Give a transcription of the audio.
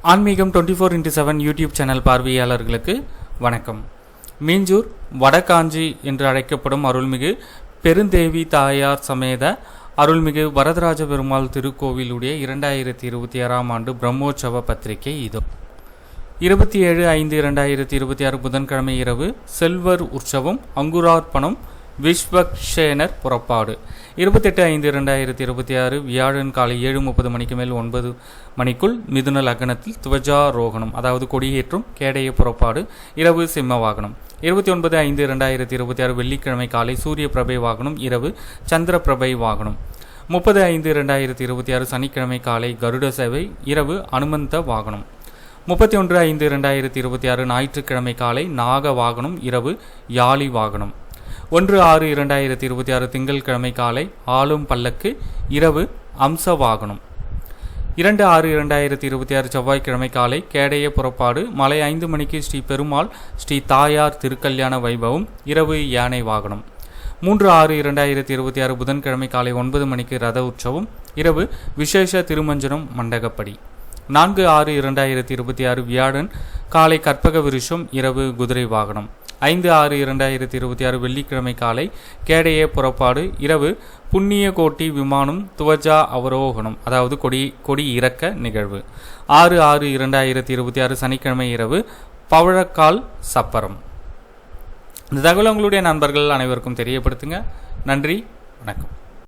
ஆன்மீகம் 24x7 YouTube channel பார்வையாளர்களுக்கு வணக்கம். மீஞ்சூர் வடகாஞ்சி என்று அழைக்கப்படும் அருள்மிகு பெருந்தேவி தாயார் சமேத அருள்மிகு வரதராஜ பெருமாள் திருக்கோவிலுடைய 2026 ஆண்டு பிரம்மோற்சவ பத்திரிகை இதோ. 27/5/2026 புதன்கிழமை இரவு செல்வர் உற்சவம், அங்குரார்ப்பணம், விஸ்வக்ஷேனர் புறப்பாடு. 28/5/2026 வியாழன் காலை 7:30 மணிக்கு மேல் 9 மணிக்குள் மிதுன லக்னத்தில் துவஜாரோகணம், அதாவது கொடியேற்றும் கேடய புறப்பாடு. இரவு சிம்ம வாகனம். 29/5/2026 வெள்ளிக்கிழமை காலை சூரிய பிரபை வாகனம், இரவு சந்திர பிரபை வாகனம். 30/5/2026 சனிக்கிழமை காலை கருட சேவை, இரவு அனுமந்த வாகனம். 31/5/2026 ஞாயிற்றுக்கிழமை காலை நாக வாகனம், இரவு யாளி வாகனம். 1/6/2026 திங்கட்கிழமை காலை ஆளும் பல்லக்கு, இரவு அம்ச வாகனம். 2/6/2026 செவ்வாய்க்கிழமை காலை கேடய புறப்பாடு, மாலை 5 மணிக்கு ஸ்ரீ பெருமாள் ஸ்ரீ தாயார் திருக்கல்யாண வைபவம், இரவு யானை வாகனம். 3/6/2026 புதன்கிழமை காலை 9 மணிக்கு ரத உற்சவம், இரவு விசேஷ திருமஞ்சனம் மண்டகப்படி. 4/6/2026 வியாழன் காலை கற்பக விருஷம், இரவு குதிரை வாகனம். 5/6/2026 வெள்ளிக்கிழமை காலை கேடய புறப்பாடு, இரவு புண்ணிய கோட்டி விமானம் துவஜா அவரோகணம், அதாவது கொடி இறக்க நிகழ்வு. 6/6/2026 சனிக்கிழமை இரவு பவழக்கால் சப்பரம். இந்த தகவல் உங்களுடைய நண்பர்கள் அனைவருக்கும் தெரியப்படுத்துங்க. நன்றி, வணக்கம்.